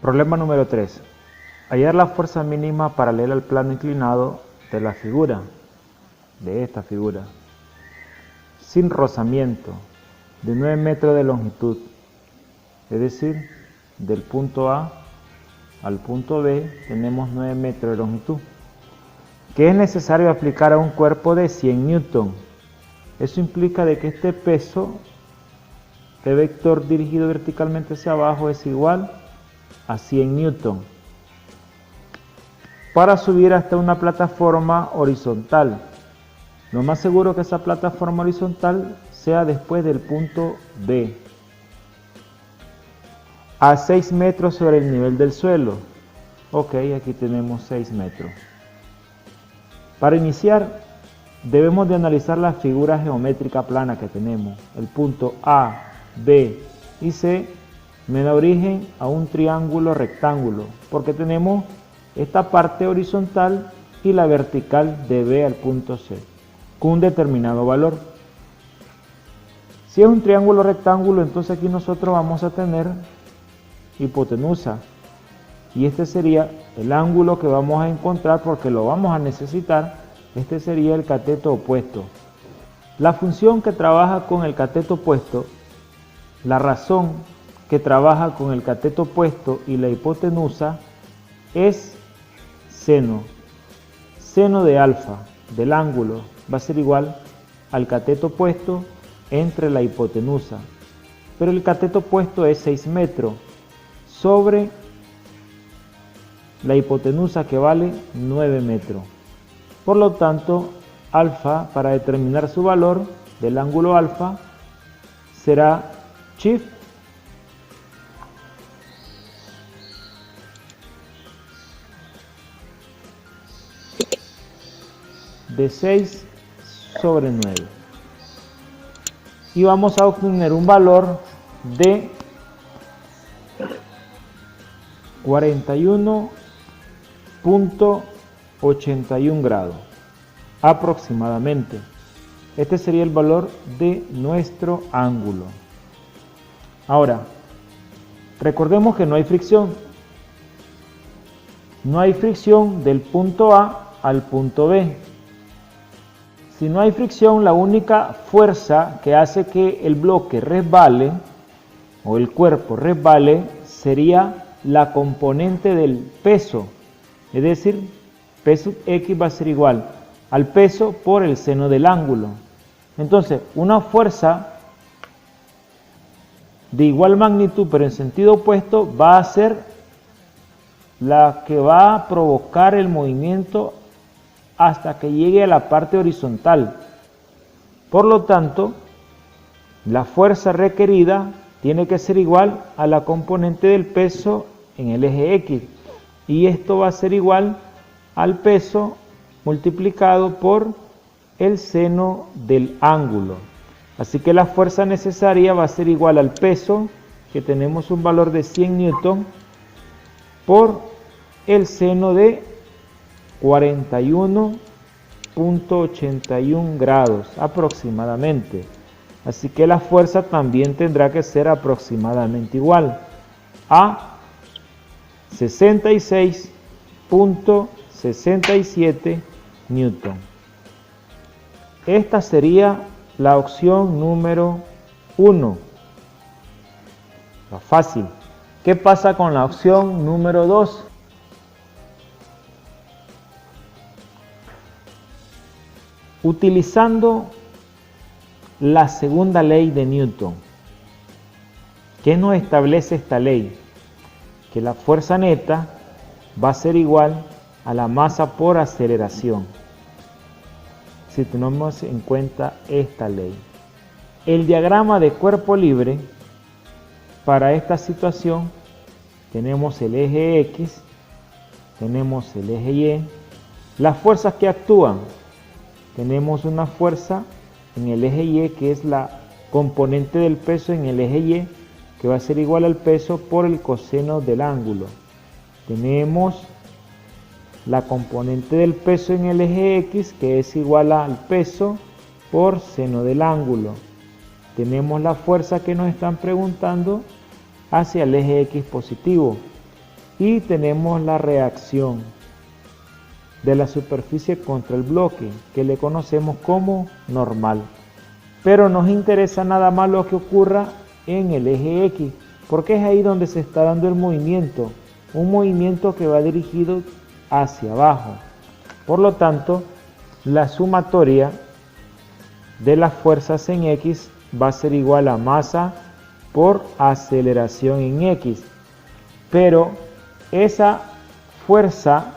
Problema número 3. Hallar la fuerza mínima paralela al plano inclinado de la figura, de esta figura, sin rozamiento, de 9 metros de longitud, es decir, del punto A al punto B tenemos 9 metros de longitud, que es necesario aplicar a un cuerpo de 100 newton. Eso implica de que este peso de vector dirigido verticalmente hacia abajo es igual a 100 newton para subir hasta una plataforma horizontal. Lo más seguro que esa plataforma horizontal sea después del punto B, a 6 metros sobre el nivel del suelo. Ok, aquí tenemos 6 metros. Para iniciar, debemos de analizar la figura geométrica plana que tenemos. El punto A, B y C me da origen a un triángulo rectángulo, porque tenemos esta parte horizontal y la vertical de B al punto C, con un determinado valor. Si es un triángulo rectángulo, entonces aquí nosotros vamos a tener hipotenusa, y este sería el ángulo que vamos a encontrar porque lo vamos a necesitar. Este sería el cateto opuesto. La función que trabaja con el cateto opuesto, la razón que trabaja con el cateto opuesto y la hipotenusa es seno. Seno de alfa del ángulo va a ser igual al cateto opuesto entre la hipotenusa, pero el cateto opuesto es 6 metros sobre la hipotenusa, que vale 9 metros. Por lo tanto, alfa, para determinar su valor del ángulo alfa, será shift de 6 sobre 9. Y vamos a obtener un valor de 41.81 grados aproximadamente. Este sería el valor de nuestro ángulo. Ahora, recordemos que no hay fricción. No hay fricción del punto A al punto B. Si no hay fricción, la única fuerza que hace que el bloque resbale o el cuerpo resbale sería la componente del peso, es decir, P sub X va a ser igual al peso por el seno del ángulo. Entonces, una fuerza de igual magnitud pero en sentido opuesto va a ser la que va a provocar el movimiento hasta que llegue a la parte horizontal. Por lo tanto, la fuerza requerida tiene que ser igual a la componente del peso en el eje X, y esto va a ser igual al peso multiplicado por el seno del ángulo. Así que la fuerza necesaria va a ser igual al peso, que tenemos un valor de 100 newton, por el seno de 41.81 grados aproximadamente. Así que la fuerza también tendrá que ser aproximadamente igual a 66.67 newton. Esta sería la opción número 1. Fácil. ¿Qué pasa con la opción número 2? Utilizando la segunda ley de Newton. ¿Qué nos establece esta ley? Que la fuerza neta va a ser igual a la masa por aceleración. Si tenemos en cuenta esta ley. El diagrama de cuerpo libre para esta situación, tenemos el eje X, tenemos el eje Y. Las fuerzas que actúan, tenemos una fuerza en el eje Y que es la componente del peso en el eje Y, que va a ser igual al peso por el coseno del ángulo. Tenemos la componente del peso en el eje X, que es igual al peso por seno del ángulo. Tenemos la fuerza que nos están preguntando hacia el eje X positivo, y tenemos la reacción de la superficie contra el bloque, que le conocemos como normal. Pero nos interesa nada más lo que ocurra en el eje X, porque es ahí donde se está dando el movimiento, un movimiento que va dirigido hacia abajo. Por lo tanto, la sumatoria de las fuerzas en X va a ser igual a masa por aceleración en X. Pero esa fuerza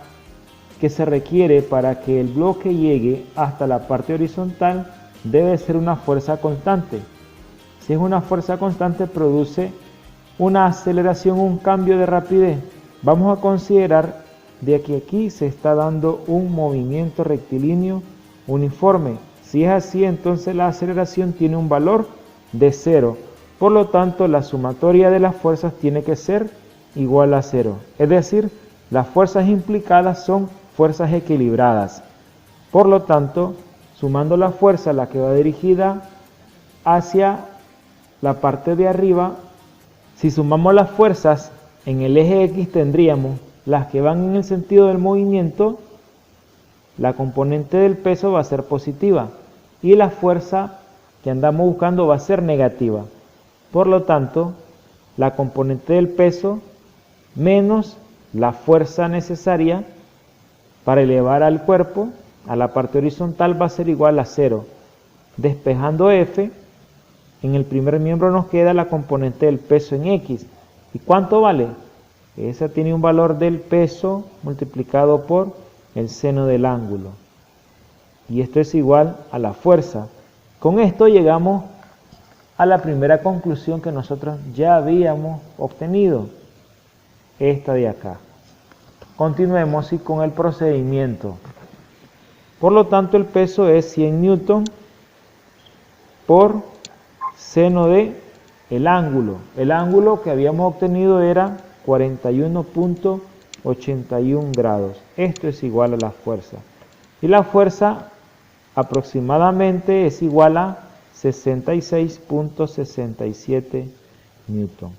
que se requiere para que el bloque llegue hasta la parte horizontal debe ser una fuerza constante. Si es una fuerza constante, produce una aceleración, un cambio de rapidez. Vamos a considerar de que aquí se está dando un movimiento rectilíneo uniforme. Si es así, entonces la aceleración tiene un valor de 0. Por lo tanto, la sumatoria de las fuerzas tiene que ser igual a 0. Es decir, las fuerzas implicadas son fuerzas equilibradas. Por lo tanto, sumando la fuerza, la que va dirigida hacia la parte de arriba, si sumamos las fuerzas en el eje X, tendríamos las que van en el sentido del movimiento, la componente del peso va a ser positiva y la fuerza que andamos buscando va a ser negativa. Por lo tanto, la componente del peso menos la fuerza necesaria para elevar al cuerpo a la parte horizontal va a ser igual a 0. Despejando F, en el primer miembro nos queda la componente del peso en X. ¿Y cuánto vale? Esa tiene un valor del peso multiplicado por el seno del ángulo. Y esto es igual a la fuerza. Con esto llegamos a la primera conclusión que nosotros ya habíamos obtenido. Esta de acá. Continuemos y con el procedimiento. Por lo tanto, el peso es 100 newton por seno de el ángulo. El ángulo que habíamos obtenido era 41.81 grados. Esto es igual a la fuerza. Y la fuerza aproximadamente es igual a 66.67 newton.